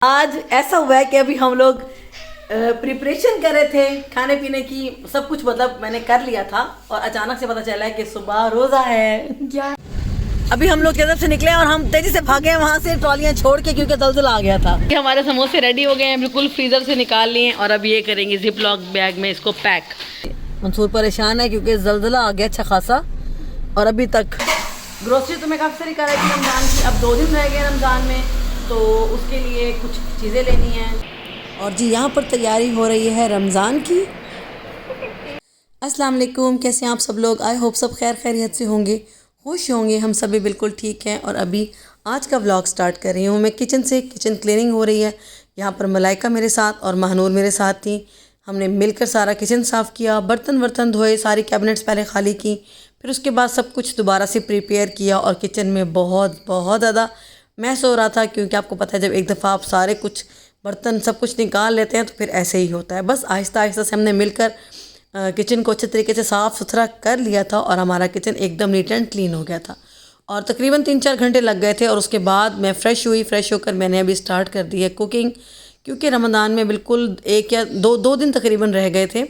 आज ऐसा हुआ है कि अभी हम लोग प्रिपरेशन कर रहे थे खाने पीने की, सब कुछ मतलब मैंने कर लिया था और अचानक से पता चला है कि सुबह रोज़ा है। क्या अभी हम लोग की तरफ से निकले और हम तेजी से भागे वहाँ से ट्रॉलियाँ छोड़ के, क्योंकि दलदल आ गया था। हमारे समोसे रेडी हो गए हैं, बिल्कुल फ्रीजर से निकाल लिए और अब ये करेंगे जिप लॉक बैग में इसको पैक। मंसूर परेशान है क्योंकि जलजला आ गया अच्छा खासा और अभी तक ग्रोसरी तो मैं काफ़ी सारी कर रही थी रमज़ान की। अब 2 दिन रह गए रमज़ान में, तो उसके लिए कुछ चीज़ें लेनी हैं। और जी यहाँ पर तैयारी हो रही है रमज़ान की। अस्सलाम वालेकुम, कैसे हैं आप सब लोग? आई होप सब खैर खैरियत से होंगे, खुश होंगे। हम सभी बिल्कुल ठीक हैं और अभी आज का व्लॉग स्टार्ट कर रही हूँ मैं किचन से। किचन क्लीनिंग हो रही है। यहाँ पर मलाइका मेरे साथ और महानूर मेरे साथ थी। हमने मिलकर सारा किचन साफ़ किया, बर्तन वर्तन धोए, सारी कैबिनेट्स पहले खाली की, फिर उसके बाद सब कुछ दोबारा से प्रिपेयर किया। और किचन में बहुत बहुत ज़्यादा मैस हो रहा था, क्योंकि आपको पता है जब एक दफ़ा आप सारे कुछ बर्तन सब कुछ निकाल लेते हैं तो फिर ऐसे ही होता है। बस आहिस्ता आहिस्ता से हमने मिलकर किचन को अच्छे तरीके से साफ़ सुथरा कर लिया था और हमारा किचन एकदम नीट एंड क्लीन हो गया था। और तकरीबन 3-4 घंटे लग गए थे और उसके बाद मैं फ़्रेश हुई। फ़्रेश होकर मैंने अभी स्टार्ट कर दी है कुकिंग, क्योंकि रमज़ान में बिल्कुल 1 या 2 दिन तकरीबन रह गए थे।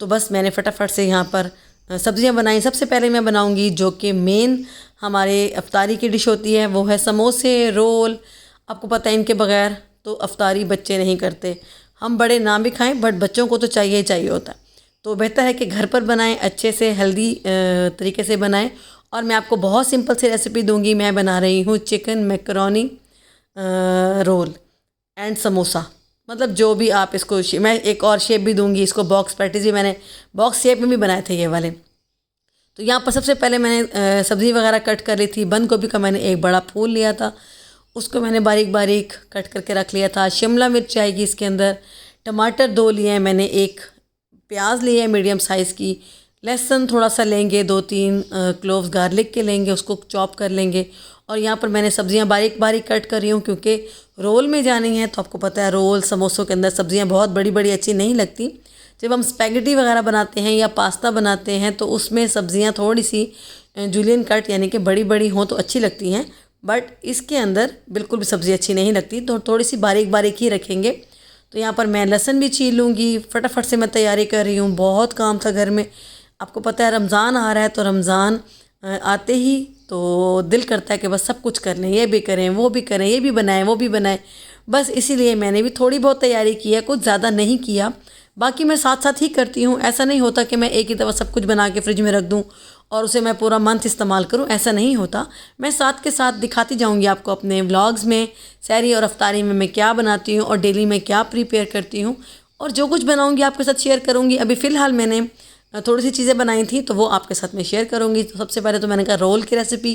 तो बस मैंने फटाफट से यहाँ पर सब्ज़ियाँ बनाई। सबसे पहले मैं बनाऊँगी जो कि मेन हमारे अफ्तारी की डिश होती है, वो है समोसे, रोल। आपको पता है इनके बगैर तो अफ्तारी बच्चे नहीं करते। हम बड़े ना भी खाएं बट बच्चों को तो चाहिए ही चाहिए होता है। तो बेहतर है कि घर पर बनाएं, अच्छे से हेल्दी तरीके से बनाएं। और मैं आपको बहुत सिंपल सी रेसिपी दूंगी। मैं बना रही हूँ chicken macaroni roll and samosa. मतलब जो भी आप इसको मैं एक और शेप भी दूंगी इसको, बॉक्स पैटीज भी मैंने बॉक्स शेप में भी बनाए थे ये वाले। तो यहाँ पर सबसे पहले मैंने सब्ज़ी वगैरह कट कर ली थी। बंद गोभी का मैंने एक बड़ा फूल लिया था, उसको मैंने बारीक बारीक कट करके रख लिया था। शिमला मिर्च आएगी इसके अंदर, टमाटर 2 लिए हैं मैंने, एक प्याज लिए है मीडियम साइज़ की, लहसुन थोड़ा सा लेंगे, 2-3 क्लोव्स गार्लिक के लेंगे, उसको चॉप कर लेंगे। और यहाँ पर मैंने सब्ज़ियाँ बारीक बारीक कट कर रही हूँ, क्योंकि रोल में जानी है। तो आपको पता है रोल समोसों के अंदर सब्ज़ियाँ बहुत बड़ी बड़ी अच्छी नहीं लगती। जब हम स्पैगेटी वगैरह बनाते हैं या पास्ता बनाते हैं तो उसमें सब्ज़ियाँ थोड़ी सी जूलियन कट यानी कि बड़ी बड़ी हों तो अच्छी लगती हैं, बट इसके अंदर बिल्कुल भी सब्ज़ी अच्छी नहीं लगती। तो थोड़ी सी बारीक बारीक ही रखेंगे। तो यहाँ पर मैं लहसुन भी छील लूँगी। फटाफट से मैं तैयारी कर रही हूँ, बहुत काम था घर में। आपको पता है रमज़ान आ रहा है, तो रमज़ान आते ही तो दिल करता है कि बस सब कुछ कर लें, ये भी करें, वो भी करें, ये भी बनाएं, वो भी बनाएं। बस इसीलिए मैंने भी थोड़ी बहुत तैयारी की है, कुछ ज़्यादा नहीं किया। बाकी मैं साथ साथ ही करती हूँ। ऐसा नहीं होता कि मैं एक ही दफ़ा सब कुछ बना के फ्रिज में रख दूँ और उसे मैं पूरा मंथ इस्तेमाल करूँ, ऐसा नहीं होता। मैं साथ के साथ दिखाती जाऊँगी आपको अपने व्लॉग्स में सहरी और अफ्तारी में मैं क्या बनाती हूँ और डेली में क्या प्रिपेयर करती हूँ, और जो कुछ बनाऊँगी आपके साथ शेयर करूँगी। अभी फ़िलहाल मैंने थोड़ी सी चीज़ें बनाई थी तो वो आपके साथ में शेयर करूँगी। तो सबसे पहले तो मैंने कहा रोल की रेसिपी,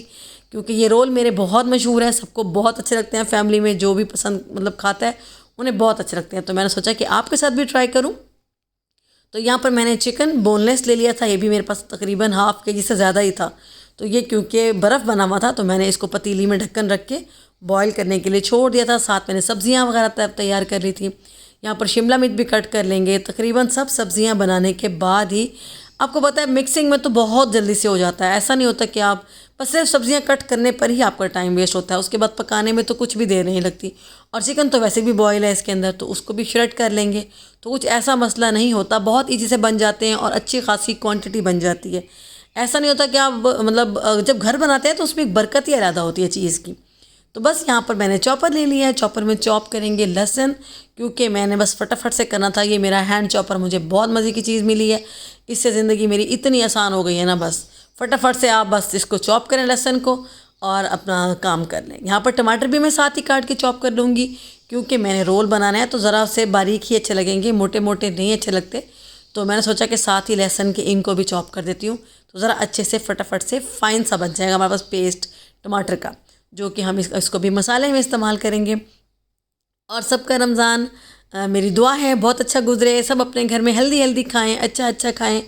क्योंकि ये रोल मेरे बहुत मशहूर है, सबको बहुत अच्छे लगते हैं। फैमिली में जो भी पसंद मतलब खाता है उन्हें बहुत अच्छे लगते हैं। तो मैंने सोचा कि आपके साथ भी ट्राई करूँ। तो यहाँ पर मैंने चिकन बोनलेस ले लिया था, ये भी मेरे पास तकरीबन ½ kg से ज़्यादा ही था। तो ये क्योंकि बर्फ़ बना हुआ था तो मैंने इसको पतीली में ढक्कन रख के बॉईल करने के लिए छोड़ दिया था। साथ मैंने सब्ज़ियाँ वगैरह तैयार कर ली थी। यहाँ पर शिमला मिर्च भी कट कर लेंगे। तकरीबन सब सब्ज़ियाँ बनाने के बाद ही, आपको पता है मिक्सिंग में तो बहुत जल्दी से हो जाता है। ऐसा नहीं होता कि आप बस सिर्फ सब्ज़ियाँ कट करने पर ही आपका टाइम वेस्ट होता है, उसके बाद पकाने में तो कुछ भी देर नहीं लगती। और चिकन तो वैसे भी बॉयल है इसके अंदर, तो उसको भी श्रेड कर लेंगे। तो कुछ ऐसा मसला नहीं होता, बहुत ईजी से बन जाते हैं और अच्छी खासी क्वांटिटी बन जाती है। ऐसा नहीं होता कि आप मतलब जब घर बनाते हैं तो उसमें एक बरकत ही अलग होती है चीज़ की। तो बस यहाँ पर मैंने चॉपर ले लिया है, चॉपर में चॉप करेंगे लहसुन, क्योंकि मैंने बस फटाफट से करना था। ये मेरा हैंड चॉपर मुझे बहुत मज़े की चीज़ मिली है, इससे ज़िंदगी मेरी इतनी आसान हो गई है ना। बस फटाफट से आप बस इसको चॉप करें लहसुन को और अपना काम कर लें। यहाँ पर टमाटर भी मैं साथ ही काट के चॉप कर लूँगी, क्योंकि मैंने रोल बनाना है तो ज़रा से बारीक ही अच्छे लगेंगे, मोटे मोटे नहीं अच्छे लगते। तो मैंने सोचा कि साथ ही लहसुन के इनको भी चॉप कर देती हूँ, तो ज़रा अच्छे से फटाफट से फ़ाइन सा बन जाएगा हमारे पास पेस्ट टमाटर का, जो कि हम इसको भी मसाले में इस्तेमाल करेंगे। और सबका रमज़ान मेरी दुआ है बहुत अच्छा गुजरे, सब अपने घर में हेल्दी हेल्दी खाएं, अच्छा अच्छा खाएं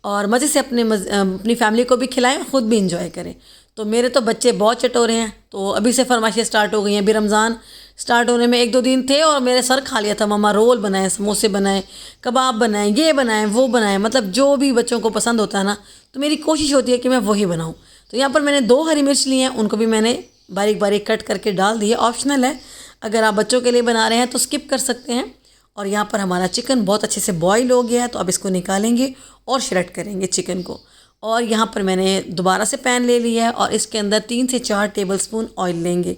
और मज़े से अपनी फैमिली को भी खिलाएं, ख़ुद भी इंजॉय करें। तो मेरे तो बच्चे बहुत चटोरे हैं, तो अभी से फरमाइशें स्टार्ट हो गई हैं। अभी रमज़ान स्टार्ट होने में 1-2 दिन थे और मेरे सर खा लिया था, मम्मा रोल बनाएं, समोसे बनाएं, कबाब बनाएं, ये बनाएं, वो बनाएं। मतलब जो भी बच्चों को पसंद होता है ना, तो मेरी कोशिश होती है कि मैं वही बनाऊँ। तो यहाँ पर मैंने 2 हरी मिर्च ली हैं, उनको भी मैंने बारीक बारीक कट करके डाल दिए। ऑप्शनल है, अगर आप बच्चों के लिए बना रहे हैं तो स्किप कर सकते हैं। और यहाँ पर हमारा चिकन बहुत अच्छे से बॉईल हो गया है, तो अब इसको निकालेंगे और श्रेड करेंगे चिकन को। और यहाँ पर मैंने दोबारा से पैन ले लिया है और इसके अंदर 3 से 4 टेबलस्पून ऑयल लेंगे,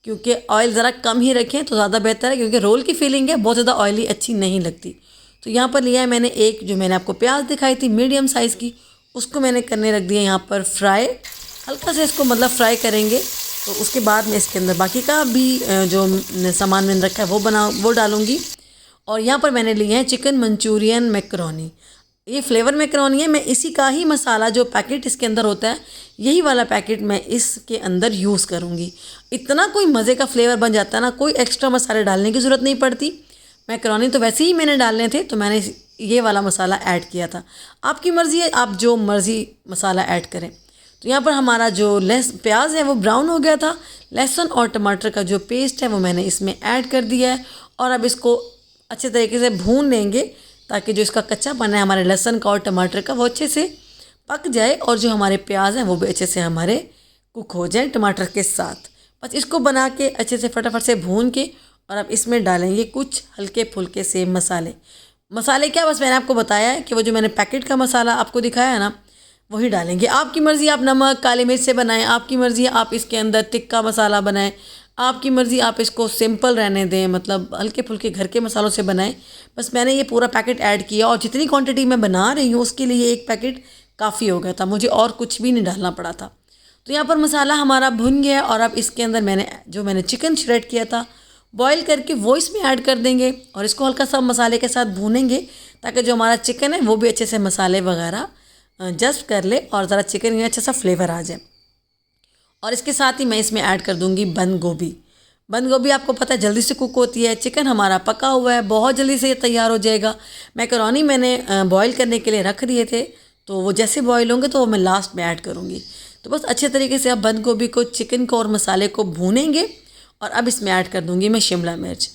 क्योंकि ऑयल ज़रा कम ही रखें तो ज़्यादा बेहतर है, क्योंकि रोल की फीलिंग है बहुत ज़्यादा ऑयली अच्छी नहीं लगती। तो यहाँ पर लिया है मैंने एक, जो मैंने आपको प्याज दिखाई थी मीडियम साइज़ की, उसको मैंने करने रख दिया यहाँ पर फ्राई। हल्का से इसको मतलब फ्राई करेंगे, तो उसके बाद में इसके अंदर बाकी का भी जो सामान मैंने रखा है वो डालूँगी। और यहाँ पर मैंने लिए हैं चिकन मंचूरियन मैकरोनी। ये फ्लेवर मैकरोनी है, मैं इसी का ही मसाला जो पैकेट इसके अंदर होता है, यही वाला पैकेट मैं इसके अंदर यूज़ करूँगी। इतना कोई मज़े का फ्लेवर बन जाता है ना, कोई एक्स्ट्रा मसाले डालने की ज़रूरत नहीं पड़ती। मैकरोनी तो वैसे ही मैंने डालने थे, तो मैंने ये वाला मसाला ऐड किया था। आपकी मर्ज़ी है, आप जो मर्ज़ी मसाला ऐड करें। तो यहाँ पर हमारा जो प्याज है वो ब्राउन हो गया था। लहसुन और टमाटर का जो पेस्ट है वो मैंने इसमें ऐड कर दिया है, और अब इसको अच्छे तरीके से भून लेंगे, ताकि जो इसका कच्चापन है हमारे लहसुन का और टमाटर का वो अच्छे से पक जाए, और जो हमारे प्याज हैं वो भी अच्छे से हमारे कुक हो जाए टमाटर के साथ। बस इसको बना के अच्छे से फटाफट से भून के, और अब इसमें डालेंगे कुछ हल्के फुल्के से मसाले क्या, बस मैंने आपको बताया है कि वो जो मैंने पैकेट का मसाला आपको दिखाया है ना, वही डालेंगे। आपकी मर्ज़ी, आप नमक काली मिर्च से बनाएं, आपकी मर्ज़ी आप इसके अंदर तिक्का मसाला बनाएं, आपकी मर्ज़ी आप इसको सिंपल रहने दें, मतलब हल्के फुल्के घर के मसालों से बनाएं। बस मैंने ये पूरा पैकेट ऐड किया, और जितनी क्वांटिटी मैं बना रही हूँ उसके लिए एक पैकेट काफ़ी हो गया था, मुझे और कुछ भी नहीं डालना पड़ा था। तो यहाँ पर मसाला हमारा भुन गया, और अब इसके अंदर मैंने चिकन श्रेड किया था बॉईल करके, वो इसमें ऐड कर देंगे, और इसको हल्का सा मसाले के साथ भूनेंगे, ताकि जो हमारा चिकन है वो भी अच्छे से मसाले वगैरह जस्ट कर ले, और ज़रा चिकन में अच्छा सा फ्लेवर आ जाए। और इसके साथ ही मैं इसमें ऐड कर दूंगी बंद गोभी। आपको पता है जल्दी से कुक होती है, चिकन हमारा पका हुआ है, बहुत जल्दी से ये तैयार हो जाएगा। मैकरोनी मैंने बॉईल करने के लिए रख दिए थे, तो वो जैसे बॉईल होंगे तो वो मैं लास्ट में ऐड करूँगी। तो बस अच्छे तरीके से अब बंद गोभी को, चिकन को और मसाले को भूनेंगे, और अब इसमें ऐड कर दूँगी मैं शिमला मिर्च,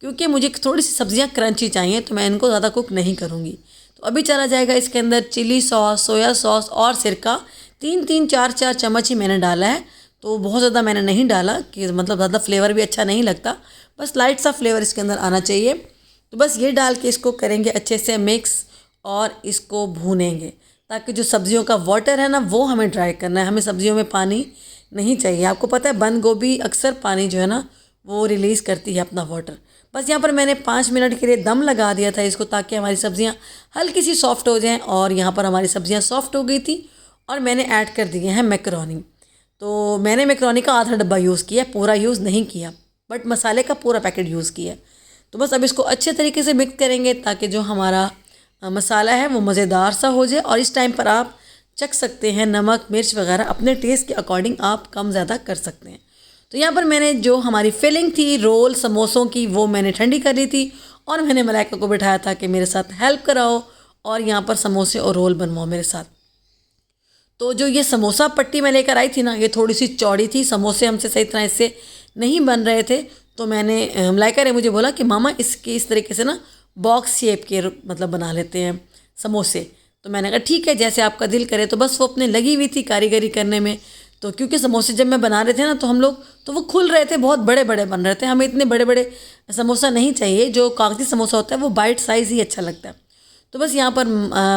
क्योंकि मुझे थोड़ी सी सब्ज़ियाँ क्रंची चाहिए, तो मैं इनको ज़्यादा कुक नहीं करूँगी। तो अभी चला जाएगा इसके अंदर चिली सॉस, सोया सॉस और सिरका 3-3, 4-4 चम्मच ही मैंने डाला है। तो बहुत ज़्यादा मैंने नहीं डाला, कि मतलब ज़्यादा फ्लेवर भी अच्छा नहीं लगता, बस लाइट सा फ्लेवर इसके अंदर आना चाहिए। तो बस ये डाल के इसको करेंगे अच्छे से मिक्स, और इसको भूनेंगे, ताकि जो सब्ज़ियों का वाटर है ना वो हमें ड्राई करना है। हमें सब्ज़ियों में पानी नहीं चाहिए। आपको पता है बंद गोभी अक्सर पानी जो है ना वो रिलीज़ करती है अपना वाटर। बस यहाँ पर मैंने 5 मिनट के लिए दम लगा दिया था इसको, ताकि हमारी सब्ज़ियाँ हल्की सी सॉफ्ट हो जाएं। और यहाँ पर हमारी सब्ज़ियाँ सॉफ्ट हो गई थी, और मैंने ऐड कर दिए हैं मैकरोनी। तो मैंने मैकरोनी का आधा डब्बा यूज़ किया, पूरा यूज़ नहीं किया, बट मसाले का पूरा पैकेट यूज़ किया। तो बस अब इसको अच्छे तरीके से मिक्स करेंगे, ताकि जो हमारा मसाला है वो मज़ेदार सा हो जाए। और इस टाइम पर आप चख सकते हैं, नमक मिर्च वगैरह अपने टेस्ट के अकॉर्डिंग आप कम ज़्यादा कर सकते हैं। तो यहाँ पर मैंने जो हमारी फिलिंग थी रोल समोसों की, वो मैंने ठंडी कर ली थी, और मैंने मलाइका को बिठाया था कि मेरे साथ हेल्प कराओ, और यहाँ पर समोसे और रोल बनवाओ मेरे साथ। तो जो ये समोसा पट्टी मैं लेकर आई थी ना, ये थोड़ी सी चौड़ी थी, समोसे हमसे सही तरह इससे नहीं बन रहे थे। तो मैंने मलाइका ने मुझे बोला कि मामा इसके इस तरीके से ना बॉक्स शेप के मतलब बना लेते हैं समोसे। तो मैंने कहा ठीक है, जैसे आपका दिल करे। तो बस वो अपने लगी हुई थी कारीगरी करने में। तो क्योंकि समोसे जब मैं बना रहे थे ना, तो हम लोग तो वो खुल रहे थे, बहुत बड़े बड़े बन रहे थे। हमें इतने बड़े बड़े समोसा नहीं चाहिए, जो कागजी समोसा होता है वो बाइट साइज़ ही अच्छा लगता है। तो बस यहाँ पर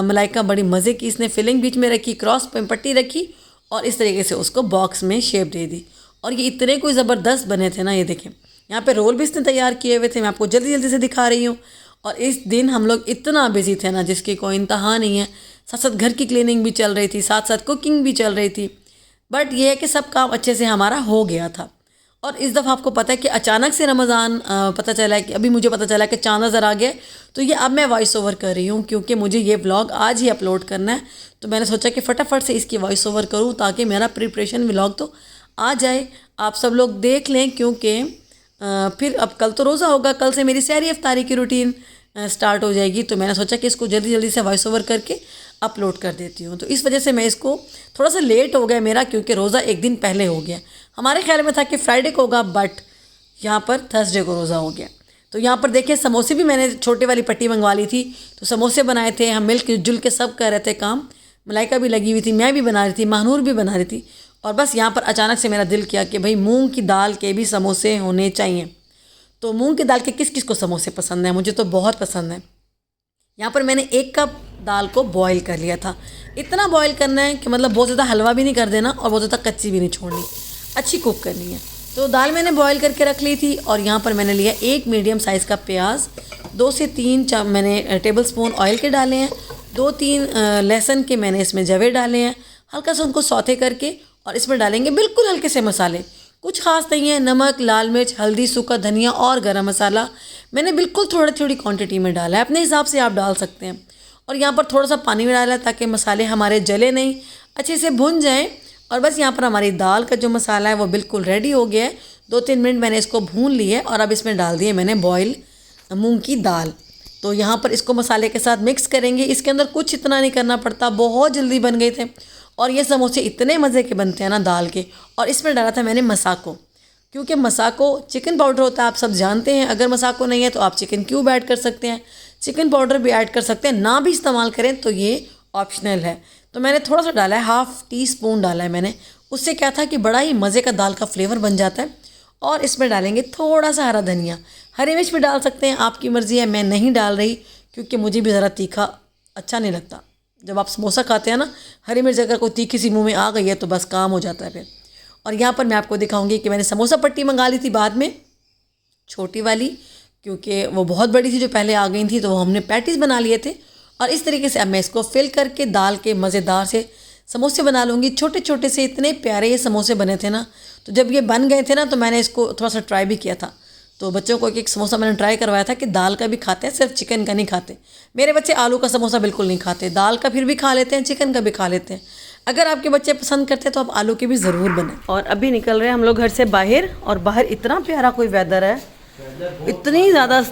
मलाइका बड़ी मज़े की, इसने फिलिंग बीच में रखी, क्रॉस पट्टी रखी, और इस तरीके से उसको बॉक्स में शेप दे दी। और ये इतने कोई ज़बरदस्त बने थे ना, ये देखें। यहाँ पे रोल भी इसने तैयार किए हुए थे, मैं आपको जल्दी जल्दी से दिखा रही हूँ। और इस दिन हम लोग इतना बिजी थे ना, जिसकी कोई इंतहा नहीं है। साथ साथ घर की क्लीनिंग भी चल रही थी, साथ साथ कुकिंग भी चल रही थी, बट ये है कि सब काम अच्छे से हमारा हो गया था। और इस दफ़ा आपको पता है कि अचानक से रमज़ान पता चला है कि अभी मुझे पता चला कि चाँद नज़र आ गया। तो ये अब मैं वॉइस ओवर कर रही हूँ, क्योंकि मुझे ये व्लॉग आज ही अपलोड करना है। तो मैंने सोचा कि फटाफट से इसकी वॉइस ओवर करूँ, ताकि मेरा प्रिपरेशन व्लॉग तो आ जाए, आप सब लोग देख लें। क्योंकि फिर अब कल तो रोज़ा होगा, कल से मेरी सहरी इफ्तारी की रूटीन स्टार्ट हो जाएगी। तो मैंने सोचा कि इसको जल्दी जल्दी से वॉइस ओवर करके अपलोड कर देती हूँ। तो इस वजह से मैं इसको थोड़ा सा लेट हो गया मेरा, क्योंकि रोज़ा एक दिन पहले हो गया। हमारे ख्याल में था कि फ्राइडे को होगा, बट यहाँ पर थर्सडे को रोज़ा हो गया। तो यहाँ पर देखिए समोसे भी मैंने छोटे वाली पट्टी मंगवा ली थी, तो समोसे बनाए थे हम मिल जुल के, सब कर रहे थे काम। मलाइका भी लगी हुई थी, मैं भी बना रही थी, महानूर भी बना रही थी। और बस यहाँ पर अचानक से मेरा दिल किया कि भाई मूँग की दाल के भी समोसे होने चाहिए। तो मूंग की दाल के किस किस को समोसे पसंद हैं? मुझे तो बहुत पसंद है। यहाँ पर मैंने 1 कप दाल को बॉईल कर लिया था। इतना बॉईल करना है कि मतलब बहुत ज़्यादा हलवा भी नहीं कर देना और बहुत ज़्यादा कच्ची भी नहीं छोड़नी, अच्छी कुक करनी है। तो दाल मैंने बॉईल करके रख ली थी और यहाँ पर मैंने लिया 1 मीडियम साइज़ का प्याज, 2 से 3 मैंने टेबल स्पून ऑयल के डाले हैं, 2-3 लहसुन के मैंने इसमें जवे डाले हैं। हल्का सा उनको सौते करके और इसमें डालेंगे बिल्कुल हल्के से मसाले, कुछ खास नहीं है। नमक, लाल मिर्च, हल्दी, सूखा धनिया और गरम मसाला मैंने बिल्कुल थोड़ी थोड़ी क्वांटिटी में डाला है, अपने हिसाब से आप डाल सकते हैं। और यहाँ पर थोड़ा सा पानी भी डाला है ताकि मसाले हमारे जले नहीं, अच्छे से भुन जाएं। और बस यहाँ पर हमारी दाल का जो मसाला है वो बिल्कुल रेडी हो गया है। 2-3 मिनट मैंने इसको भून ली है और अब इसमें डाल दिए मैंने बॉयल मूंग की दाल। तो यहाँ पर इसको मसाले के साथ मिक्स करेंगे। इसके अंदर कुछ इतना नहीं करना पड़ता, बहुत जल्दी बन गए थे और ये समोसे इतने मज़े के बनते हैं ना दाल के। और इसमें डाला था मैंने मसाको, क्योंकि मसाको चिकन पाउडर होता है, आप सब जानते हैं। अगर मसाको नहीं है तो आप चिकन क्यूब ऐड कर सकते हैं, चिकन पाउडर भी ऐड कर सकते हैं, ना भी इस्तेमाल करें तो ये ऑप्शनल है। तो मैंने थोड़ा सा डाला है, 1/2 टीस्पून डाला है मैंने। उससे क्या था कि बड़ा ही मज़े का दाल का फ्लेवर बन जाता है। और इसमें डालेंगे थोड़ा सा हरा धनिया, हरी मिर्च भी डाल सकते हैं, आपकी मर्ज़ी है। मैं नहीं डाल रही क्योंकि मुझे भी ज़रा तीखा अच्छा नहीं लगता। जब आप समोसा खाते हैं ना, हरी मिर्च अगर कोई तीखी सी मुँह में आ गई है तो बस काम हो जाता है फिर। और यहाँ पर मैं आपको दिखाऊंगी कि मैंने समोसा पट्टी मंगा ली थी बाद में, छोटी वाली, क्योंकि वो बहुत बड़ी थी जो पहले आ गई थी, तो वो हमने पैटीज़ बना लिए थे। और इस तरीके से अब मैं इसको फिल करके दाल के मज़ेदार से समोसे बना लूँगी। छोटे छोटे से इतने प्यारे ये समोसे बने थे ना। तो जब ये बन गए थे ना तो मैंने इसको थोड़ा सा ट्राई भी किया था। तो बच्चों को एक समोसा मैंने ट्राई करवाया था कि दाल का भी खाते हैं, सिर्फ चिकन का नहीं खाते। मेरे बच्चे आलू का समोसा बिल्कुल नहीं खाते, दाल का फिर भी खा लेते हैं, चिकन का भी खा लेते हैं। अगर आपके बच्चे पसंद करते हैं तो आप आलू के भी ज़रूर बनाएं। और अभी निकल रहे हैं हम लोग घर से बाहर, और बाहर इतना प्यारा कोई वेदर है, इतनी ज़्यादा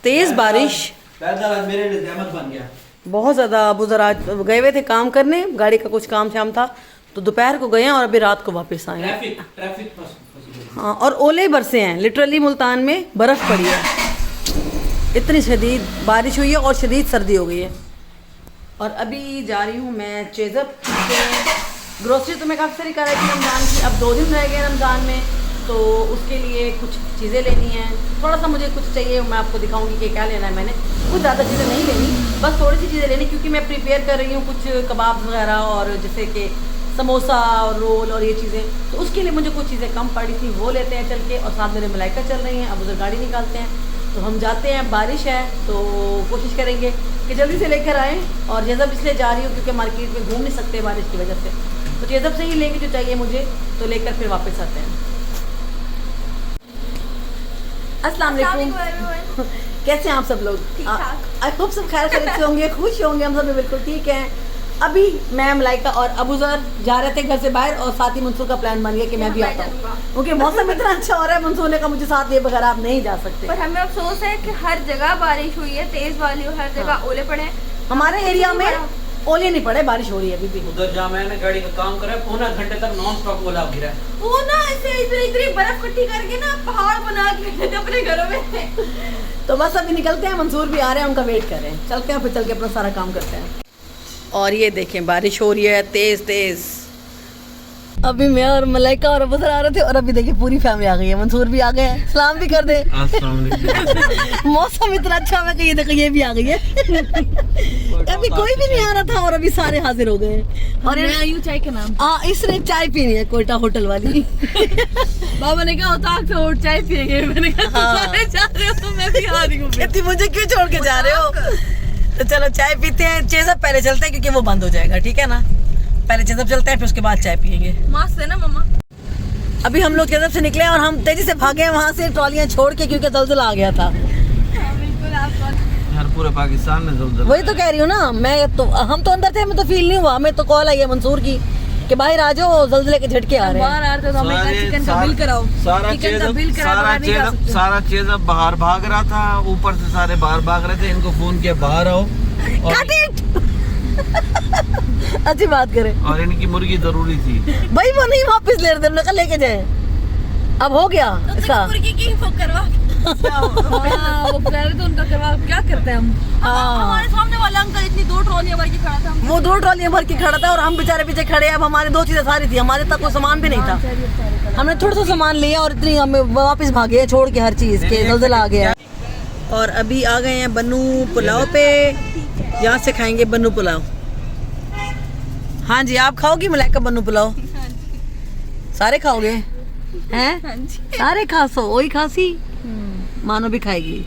तेज़ बारिश, मेरे लिए रहमत बन गया बहुत ज़्यादा। अबू ज़रा गए हुए थे काम करने, गाड़ी का कुछ काम शाम था, तो दोपहर को गए हैं और अभी रात को वापस आए हैं। ट्रैफिक हाँ, और ओले बरसे हैं, लिटरली मुल्तान में बर्फ़ पड़ी है, इतनी शदीद बारिश हुई है और शदीद सर्दी हो गई है। और अभी जा रही हूँ मैं चेज़अप, ग्रोसरी तो मैं काफ़ी सारी कर रही थी रमज़ान की। अब 2 दिन रह गए रमज़ान में, तो उसके लिए कुछ चीज़ें लेनी हैं। थोड़ा सा मुझे कुछ चाहिए, मैं आपको दिखाऊंगी कि क्या लेना है। मैंने कुछ ज़्यादा चीज़ें नहीं लेनी, बस थोड़ी सी चीज़ें लेनी, क्योंकि मैं प्रिपेयर कर रही हूँ कुछ कबाब वगैरह, और जैसे कि समोसा और रोल और ये चीज़ें। तो उसके लिए मुझे कुछ चीज़ें कम पड़ी थी, वो लेते हैं चल के। और साथ मेरे मलाइका चल रही हैं, अब उधर गाड़ी निकालते हैं, तो हम जाते हैं। बारिश है तो कोशिश करेंगे कि जल्दी से लेकर आएँ। और जैसा इसलिए जा रही हूँ क्योंकि मार्केट में घूम नहीं सकते बारिश की वजह से, तो जैसा से ही लेंगे जो चाहिए मुझे, तो लेकर फिर वापस आते हैं। अस्सलाम वालेकुम, कैसे हैं आप सब लोग? आई होप सब खैर खैरियत से होंगे, खुश होंगे। हम सब बिल्कुल ठीक हैं। अभी मैं मलाइका और अबू ज़र जा रहे थे घर से बाहर, और साथ ही मंसूर का प्लान बन गया कि मैं भी आता हूँ, क्योंकि मौसम इतना अच्छा हो रहा है। मंसूर ने कहा मुझे साथ लिए बगैर आप नहीं जा सकते। पर हमें अफसोस है कि हर जगह बारिश हुई है, तेज वाली, और हर जगह ओले पड़े हैं। हमारे एरिया में ओले नहीं पड़े, बारिश हो रही है अभी भी। उधर जहाँ मैंने गाड़ी का काम करा, पौना घंटे तक नॉन स्टॉप ओला गिरा। वो ना ऐसे इतनी बर्फ इकट्ठी करके ना पहाड़ बना के अपने घरों में। तो बस अभी निकलते हैं, मंसूर भी आ रहे हैं, उनका वेट कर रहे हैं। चलते हैं, फिर चल के अपना सारा काम करते हैं। और ये देखें बारिश हो रही है तेज़ तेज़। अभी मैं और मलाइका और अबू ज़र आ रहे थे, और अभी देखिए पूरी फैमिली आ गई है। मंसूर भी आ गए हैं, सलाम भी कर दे। मौसम इतना अच्छा है कि ये देखो ये भी आ गई है। अभी कोई भी नहीं आ रहा था और अभी सारे हाजिर हो गए हैं। और मैं आई हूँ चाय के नाम। हाँ, इसने चाय पीनी है कोयटा होटल वाली। बाबा ने कहा होता आप तो चाय पिएंगे, मैंने कहा सारे जा रहे हो तो मैं भी आ रही हूँ। कहती मुझे क्यों छोड़ के जा रहे हो? तो चलो चाय पीते हैं। चेज़अप पहले चलते हैं क्योंकि वो बंद हो जाएगा, ठीक है ना? पहले चेज़अप चलते हैं, फिर उसके बाद चाय पियेंगे। मस्त है ना मम्मा? अभी हम लोग चेज़अप से निकले और हम तेजी से भागे वहाँ से ट्रॉलियाँ छोड़ के, क्योंकि ज़लज़ला आ गया था। बिल्कुल, यार पूरे पाकिस्तान में ज़लज़ला। वही तो कह रही हूँ ना मैं, तो हम तो अंदर थे, हमें तो फील नहीं हुआ। हमें तो कॉल आई है मंसूर की कि बाहर आ जाओ, ज़लज़ले के झटके आ रहे हैं। बाहर आ रहे तो हमें कहा चिकन का बिल कराओ, चिकन का बिल करा। सारा चेज़अप बाहर भाग रहा था, ऊपर से सारे बाहर भाग रहे थे। इनको फोन किया बाहर आओ, अच्छी बात करें। और इनकी मुर्गी जरूरी थी भाई, वो नहीं वापस ले रहे थे, लेके जाए। अब हो गया इसका मुर्गी की करवा हाँ, वो कह रहे थे उनका कबाब क्या करते हैं हम। हमारे सामने वाला अंकल इतनी 2 ट्रॉलियां भर के खड़ा था। वो 2 ट्रॉलियां भर के खड़ा था और हम बेचारे पीछे खड़े। अब हमारे 2 चीजें सारी थी, हमारे तक कोई सामान भी नहीं था। हमने थोड़ा सा सामान लिया और इतनी हमें वापस भागे छोड़ के हर चीज के। ज़लज़ला आ गया। और अभी आ गए हैं बन्नू पुलाव पे। यहाँ से खाएंगे बन्नू पुलाव। हाँ जी, आप खाओगी मलाइका बन्नू पुलाव? सारे खाओगे हैं? सारे खासो वही खासी मानो भी खाएगी।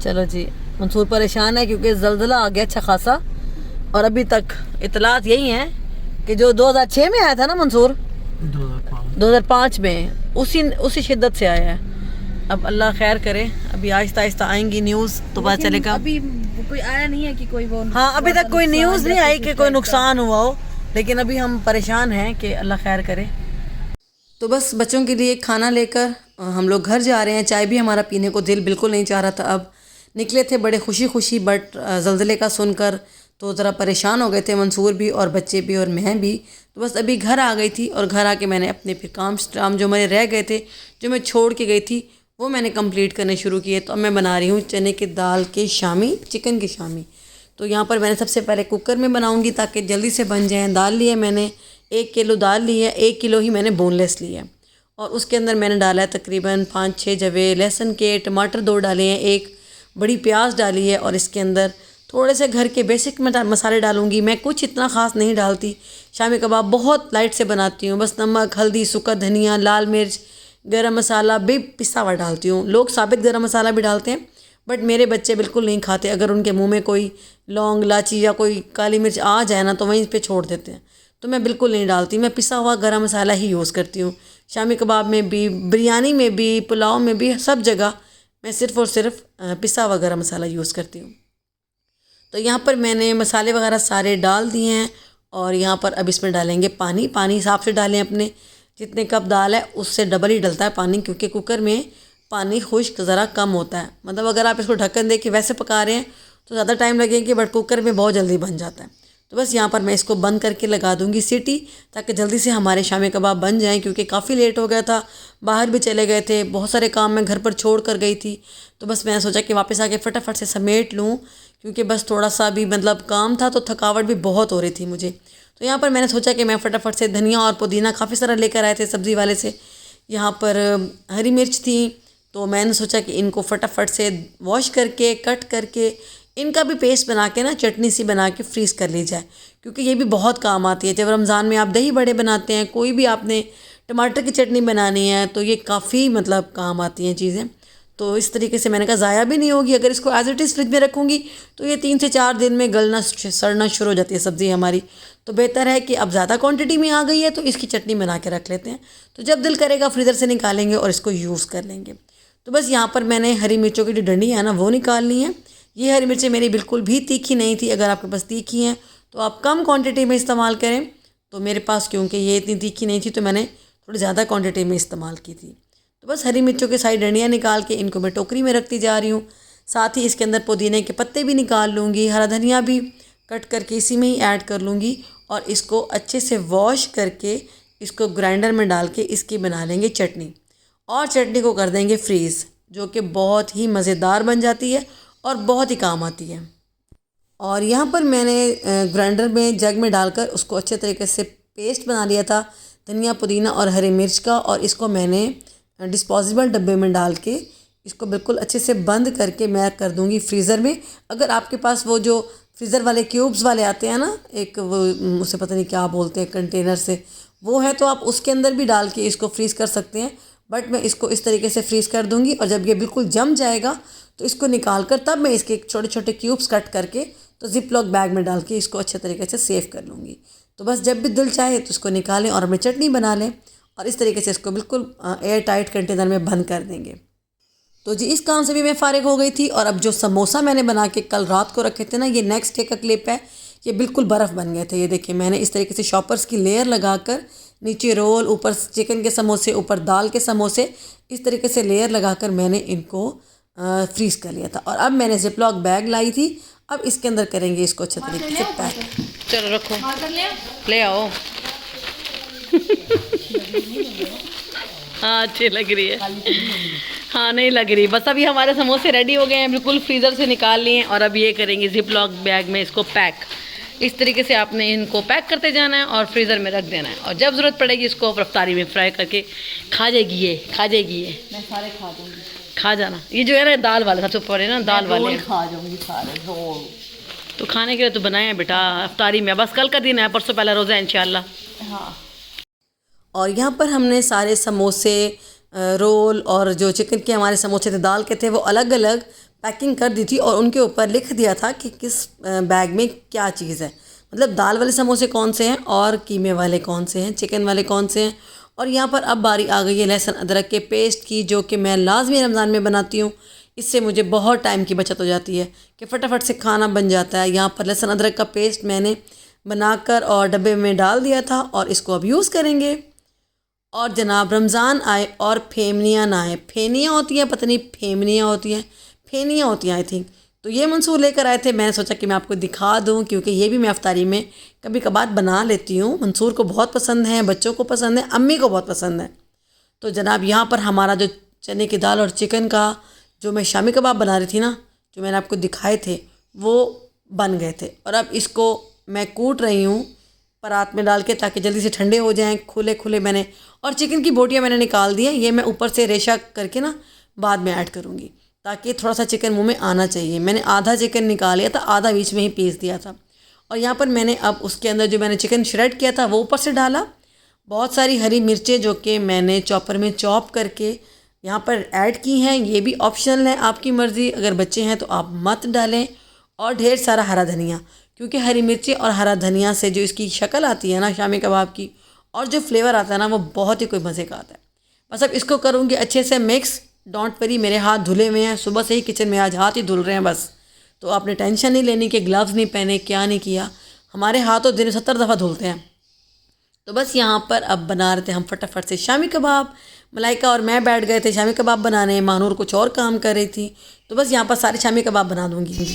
चलो जी, मंसूर परेशान है क्योंकि ज़लज़ला आ गया अच्छा खासा। और अभी तक इतलात यही है कि जो 2006 में आया था ना मंसूर, 2005 में, उसी शिद्दत से आया है। अब अल्लाह खैर करे, अभी आहिस्ता आहिस्ता आएंगी न्यूज़ तो पता चलेगा। अभी कोई आया नहीं है कि कोई वो। हाँ, अभी तक कोई न्यूज़ नहीं आई कि कोई नुकसान हुआ हो, लेकिन अभी हम परेशान हैं कि अल्लाह खैर करे। तो बस बच्चों के लिए खाना लेकर हम लोग घर जा रहे हैं। चाय भी हमारा पीने को दिल बिल्कुल नहीं चाह रहा था। अब निकले थे बड़े खुशी खुशी, बट ज़लज़ले का सुनकर तो ज़रा परेशान हो गए थे मंसूर भी और बच्चे भी और मैं भी। तो बस अभी घर आ गई थी और घर आके मैंने अपने फिर काम जो मेरे रह गए थे, जो मैं छोड़ के गई थी, वो मैंने कंप्लीट करने शुरू किए। तो अब मैं बना रही हूँ चने की दाल के शामी, चिकन की शामी। तो यहाँ पर मैंने सबसे पहले कुकर में बनाऊँगी ताकि जल्दी से बन जाएँ। दाल ली है मैंने 1 किलो दाल ली है, 1 किलो ही मैंने बोनलेस ली है। और उसके अंदर मैंने डाला है तकरीबन 5-6 जवे लहसुन के, टमाटर 2 डाले हैं, 1 बड़ी प्याज डाली है। और इसके अंदर थोड़े से घर के बेसिक मसाले डालूंगी। मैं कुछ इतना ख़ास नहीं डालती। शामी कबाब बहुत लाइट से बनाती हूँ, बस नमक, हल्दी, सूखा धनिया, लाल मिर्च, गरम मसाला भी पिसा हुआ डालती हूँ। लोग साबित गरम मसाला भी डालते हैं, बट मेरे बच्चे बिल्कुल नहीं खाते। अगर उनके मुंह में कोई लौंग, इलायची या कोई काली मिर्च आ जाए ना तो वहीं पे छोड़ देते हैं। तो मैं बिल्कुल नहीं डालती, मैं पिसा हुआ गरम मसाला ही यूज़ करती हूँ। शामी कबाब में भी, बिरयानी में भी, पुलाव में भी, सब जगह मैं सिर्फ़ और सिर्फ पिसा हुआ गरम मसाला यूज़ करती हूँ। तो यहाँ पर मैंने मसाले वगैरह सारे डाल दिए हैं। और यहाँ पर अब इसमें डालेंगे पानी। पानी हिसाब से डालें, अपने जितने कप दाल है उससे डबल ही डलता है पानी, क्योंकि कुकर में पानी खुश्क ज़रा कम होता है। मतलब अगर आप इसको ढक्कन दे के वैसे पका रहे हैं तो ज़्यादा टाइम लगेगी, बट कुकर में बहुत जल्दी बन जाता है। तो बस यहाँ पर मैं इसको बंद करके लगा दूँगी सीटी, ताकि जल्दी से हमारे शामी कबाब बन जाएँ, क्योंकि काफ़ी लेट हो गया था, बाहर भी चले गए थे, बहुत सारे काम मैं घर पर छोड़ कर गई थी। तो बस मैंने सोचा कि वापस आके फटाफट से समेट लूँ, क्योंकि बस थोड़ा सा भी मतलब काम था तो थकावट भी बहुत हो रही थी मुझे। तो यहाँ पर मैंने सोचा कि मैं फटाफट से धनिया और पुदीना काफ़ी सारा लेकर आए थे सब्ज़ी वाले से। यहाँ पर हरी मिर्च थी, तो मैंने सोचा कि इनको फटाफट से वॉश करके, कट करके, इनका भी पेस्ट बना के ना चटनी सी बना के फ्रीज़ कर ली जाए, क्योंकि ये भी बहुत काम आती है। जब रमज़ान में आप दही बड़े बनाते हैं, कोई भी आपने टमाटर की चटनी बनानी है, तो ये काफ़ी मतलब काम आती हैं चीज़ें। तो इस तरीके से मैंने कहा ज़ाया भी नहीं होगी। अगर इसको एज इट इज़ फ्रिज में रखूँगी तो ये 3 से 4 दिन में गलना, सड़ना शुरू हो जाती है सब्ज़ी हमारी। तो बेहतर है कि अब ज़्यादा क्वांटिटी में आ गई है तो इसकी चटनी बना के रख लेते हैं, तो जब दिल करेगा फ्रीज़र से निकालेंगे और इसको यूज़ कर लेंगे। तो बस यहाँ पर मैंने हरी मिर्चों की जो डंडी है ना वो निकालनी है। ये हरी मिर्चें मेरी बिल्कुल भी तीखी नहीं थी। अगर आपके पास तीखी हैं तो आप कम क्वांटिटी में इस्तेमाल करें। तो मेरे पास क्योंकि ये इतनी तीखी नहीं थी तो मैंने थोड़ी ज़्यादा क्वांटिटी में इस्तेमाल की थी। तो बस हरी मिर्चों के सारी डंडियाँ निकाल के इनको मैं टोकरी में रखती जा रही हूँ। साथ ही इसके अंदर पुदीने के पत्ते भी निकाल लूँगी, हरा धनिया भी कट करके इसी में ही ऐड कर लूँगी। और इसको अच्छे से वॉश करके इसको ग्राइंडर में डाल के इसकी बना लेंगे चटनी। और चटनी को कर देंगे फ्रीज़, जो कि बहुत ही मज़ेदार बन जाती है और बहुत ही काम आती है। और यहाँ पर मैंने ग्राइंडर में जग में डालकर उसको अच्छे तरीके से पेस्ट बना लिया था, धनिया, पुदीना और हरी मिर्च का। और इसको मैंने डिस्पोजेबल डब्बे में डाल के इसको बिल्कुल अच्छे से बंद करके मैं कर दूँगी फ्रीज़र में। अगर आपके पास वो जो फ्रीज़र वाले क्यूब्स वाले आते हैं ना, एक वो उसे पता नहीं क्या बोलते हैं, कंटेनर से, वो है तो आप उसके अंदर भी डाल के इसको फ्रीज़ कर सकते हैं। बट मैं इसको इस तरीके से फ्रीज़ कर दूँगी और जब ये बिल्कुल जम जाएगा तो इसको निकाल कर तब मैं इसके छोटे छोटे क्यूब्स कट करके तो जिप लॉक बैग में डाल के इसको अच्छे तरीके से सेव कर लूँगी। तो बस जब भी दिल चाहे तो इसको निकालें और हमें चटनी बना लें और इस तरीके से इसको बिल्कुल एयर टाइट कंटेनर में बंद कर देंगे। तो जी इस काम से भी मैं फ़ारिग हो गई थी। और अब जो समोसा मैंने बना के कल रात को रखे थे ना, ये नेक्स्ट डे का क्लिप है, ये बिल्कुल बर्फ़ बन गए थे। ये देखिए मैंने इस तरीके से शॉपर्स की लेयर लगाकर नीचे रोल, ऊपर चिकन के समोसे, ऊपर दाल के समोसे, इस तरीके से लेयर लगाकर मैंने इनको फ्रीज़ कर लिया था। और अब मैंने जिप लॉक बैग लाई थी, अब इसके अंदर करेंगे इसको अच्छे तरीके से पैक। चलो रखो, ले आओ। हाँ अच्छी लग रही है। हाँ नहीं लग रही। बस अभी हमारे समोसे रेडी हो गए हैं, बिल्कुल फ्रीज़र से निकाल लिए हैं और अब ये करेंगे जिप लॉक बैग में इसको पैक। इस तरीके से आपने इनको पैक करते जाना है और फ्रीज़र में रख देना है और जब ज़रूरत पड़ेगी इसको रफ्तारी में फ्राई करके खा जाएगी ये। मैं सारे खा दूंगी। खा जाना। ये जो है ना दाल वाले सबसे ऊपर है ना, दाल वाले खा जाऊंगी सारे रोल। तो खाने के लिए तो बनाए हैं बेटा अफ्तारी में। बस कल का दिन है, परसों पहला रोज़ा है इंशाल्लाह। हाँ। और यहाँ पर हमने सारे समोसे, रोल और जो चिकन के हमारे समोसे थे दाल के थे वो अलग अलग पैकिंग कर दी थी और उनके ऊपर लिख दिया था कि किस बैग में क्या चीज़ है। मतलब दाल वाले समोसे कौन से हैं और कीमे वाले कौन से हैं, चिकन वाले कौन से हैं। और यहाँ पर अब बारी आ गई है लहसुन अदरक के पेस्ट की, जो कि मैं लाजमी रमज़ान में बनाती हूँ। इससे मुझे बहुत टाइम की बचत हो जाती है कि फटाफट से खाना बन जाता है। यहाँ पर लहसुन अदरक का पेस्ट मैंने बनाकर और डब्बे में डाल दिया था और इसको अब यूज़ करेंगे। और जनाब रमज़ान आए और फेमनियाँ ना आए। फेनियाँ होती हैं, पता नहीं फेमनियाँ होती हैं, फेनियाँ होती हैं आई थिंक। तो ये मंसूर लेकर आए थे, मैंने सोचा कि मैं आपको दिखा दूं क्योंकि ये भी मैं अफ्तारी में कभी कभार बना लेती हूँ। मंसूर को बहुत पसंद है, बच्चों को पसंद है, अम्मी को बहुत पसंद है। तो जनाब यहाँ पर हमारा जो चने की दाल और चिकन का जो मैं शामी कबाब बना रही थी ना, जो मैंने आपको दिखाए थे, वो बन गए थे। और अब इसको मैं कूट रही हूँ परात में डाल के ताकि जल्दी से ठंडे हो जाएं। खुले खुले मैंने, और चिकन की बोटियाँ मैंने निकाल दी हैं। ये मैं ऊपर से रेशा करके ना बाद में ऐड करूँगी ताकि थोड़ा सा चिकन मुंह में आना चाहिए। मैंने आधा चिकन निकाल लिया था, आधा बीच में ही पीस दिया था। और यहाँ पर मैंने अब उसके अंदर जो मैंने चिकन श्रेड किया था वो ऊपर से डाला। बहुत सारी हरी मिर्चें जो कि मैंने चॉपर में चॉप करके यहाँ पर ऐड की हैं। ये भी ऑप्शनल है, आपकी मर्ज़ी, अगर बच्चे हैं तो आप मत डालें। और ढेर सारा हरा धनिया, क्योंकि हरी मिर्ची और हरा धनिया से जो इसकी शक्ल आती है ना शामी कबाब की, और जो फ्लेवर आता है ना वो बहुत ही कोई मज़े का आता है। बस अब इसको करूँगी अच्छे से मिक्स। डोंट वरी, मेरे हाथ धुले हुए हैं, सुबह से ही किचन में आज हाथ ही धुल रहे हैं बस। तो आपने टेंशन नहीं लेनी कि ग्लव्स नहीं पहने, क्या नहीं किया। हमारे हाथों दिन 70 दफ़ा धुलते हैं। तो बस यहाँ पर अब बना रहे थे हम फटाफट से शामी कबाब। मलाइका और मैं बैठ गए थे शामी कबाब बनाने, मानूर कुछ और काम कर रही थी। तो बस यहाँ पर सारे शामी कबाब बना दूँगी।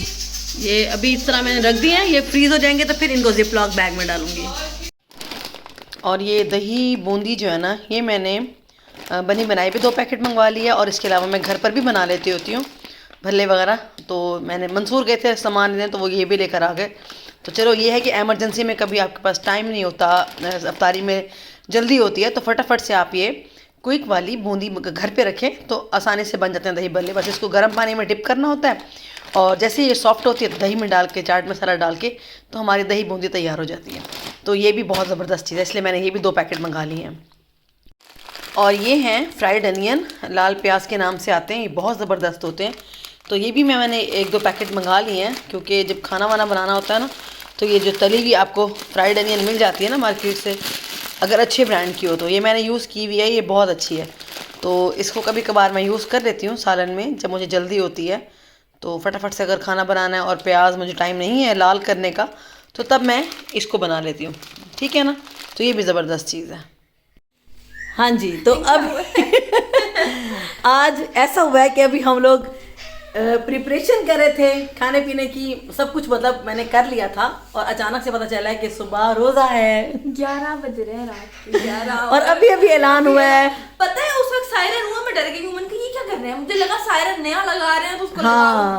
ये अभी इस तरह मैंने रख दिए हैं, ये फ्रीज़ हो जाएंगे तो फिर इनको जिप लॉक बैग में डालूँगी। और ये दही बूंदी जो है ना, ये मैंने बनी बनाई भी 2 पैकेट मंगवा लिया। और इसके अलावा मैं घर पर भी बना लेती होती हूँ भल्ले वगैरह। तो मैंने मंसूर गए थे सामान लेने, तो वो ये भी लेकर आ गए। तो चलो ये है कि एमरजेंसी में कभी आपके पास टाइम नहीं होता, अफ्तारी में जल्दी होती है, तो फटाफट से आप ये क्विक वाली बूंदी घर पे रखें तो आसानी से बन जाते हैं दही भल्ले। बस इसको गर्म पानी में डिप करना होता है और जैसे ये सॉफ्ट होती है दही में डाल के, चाट मसाला डाल के, तो हमारी दही बूंदी तैयार हो जाती है। तो ये भी बहुत ज़बरदस्त चीज़ है, इसलिए मैंने ये भी 2 पैकेट मंगा लिए हैं। और ये हैं फ्राइड अनियन, लाल प्याज के नाम से आते हैं, ये बहुत ज़बरदस्त होते हैं। तो ये भी मैंने 1-2 पैकेट मंगा लिए हैं, क्योंकि जब खाना वाना बनाना होता है ना, तो ये जो तली हुई आपको फ्राइड अनियन मिल जाती है ना मार्केट से, अगर अच्छे ब्रांड की हो, तो ये मैंने यूज़ की हुई है, ये बहुत अच्छी है। तो इसको कभी कभार मैं यूज़ कर लेती हूँ सालन में, जब मुझे जल्दी होती है। तो फटाफट से अगर खाना बनाना है और प्याज मुझे टाइम नहीं है लाल करने का, तो तब मैं इसको बना लेती हूँ, ठीक है ना। तो ये भी ज़बरदस्त चीज़ है। हाँ जी, तो अब आज ऐसा हुआ है कि अभी हम लोग प्रिपरेशन कर रहे थे खाने पीने की, सब कुछ मतलब मैंने कर लिया था और अचानक से पता चला है कि सुबह रोज़ा है। 11 बज रहे हैं रात के 11 और अभी अभी ऐलान हुआ है। पता है उस वक्त सायरन हुआ, मैं डर गई हूँ, मैंने ये क्या कर रहे हैं, मुझे लगा सायरन नया लगा रहे हैं तो उसको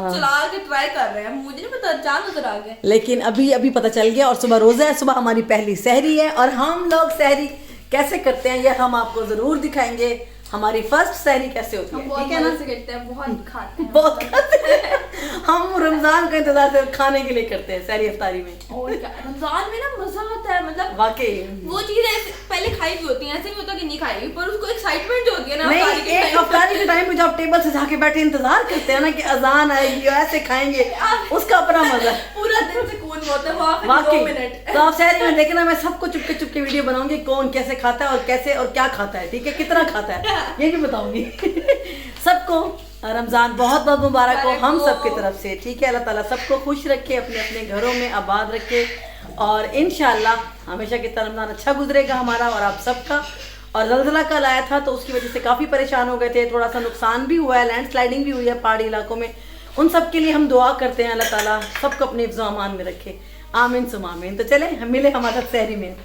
चला के ट्राई कर रहे हैं, मुझे नहीं पता, चांद नजर आ गया। लेकिन अभी अभी पता चल गया और सुबह रोज़ा है, सुबह हमारी पहली सहरी है। और हम लोग सहरी कैसे करते हैं ये हम आपको ज़रूर दिखाएंगे, हमारी फर्स्ट सहरी कैसे होती है, ठीक है ना। करते हैं, बहुत खाते हैं, बहुत खाते हैं। हम रमज़ान का इंतजार सिर्फ खाने के लिए करते हैं सहरी इफ्तारी में। और क्या रमज़ान में ना मजा आता है, मतलब वाकई वो चीज़ें पहले खाई भी होती हैं, ऐसे नहीं होता कि नहीं खाई हुई, पर उसको एक्साइटमेंट जो होती है ना नहीं, एक अफ्तारी के टाइम में जब टेबल से जाके बैठे इंतजार करते हैं ना कि अजान आएगी और ऐसे खाएंगे, उसका अपना मजा है। पूरा दिन सुकून होता है वहाँ वाकई। 2 मिनट। तो आप सहरी में देखना, मैं सबको चुपके चुपके वीडियो बनाऊंगी, कौन कैसे खाता है और कैसे और क्या खाता है, ठीक है, कितना खाता है ये भी बताऊंगी। सबको रमज़ान बहुत बहुत मुबारक हो हम सब की तरफ से, ठीक है। अल्लाह ताला सबको खुश रखे, अपने अपने घरों में आबाद रखे और इंशाल्लाह हमेशा की तरह रमज़ान अच्छा गुजरेगा हमारा और आप सबका। और ज़लज़ला कल आया था तो उसकी वजह से काफ़ी परेशान हो गए थे, थोड़ा सा नुकसान भी हुआ है, लैंडस्लाइडिंग भी हुई है पहाड़ी इलाकों में। उन सब के लिए हम दुआ करते हैं, अल्लाह ताला सबको अपने हिफ्ज़-ओ-अमान में रखे, आमीन सुम आमीन। तो चले हम मिले हमारे साथ सहरी में।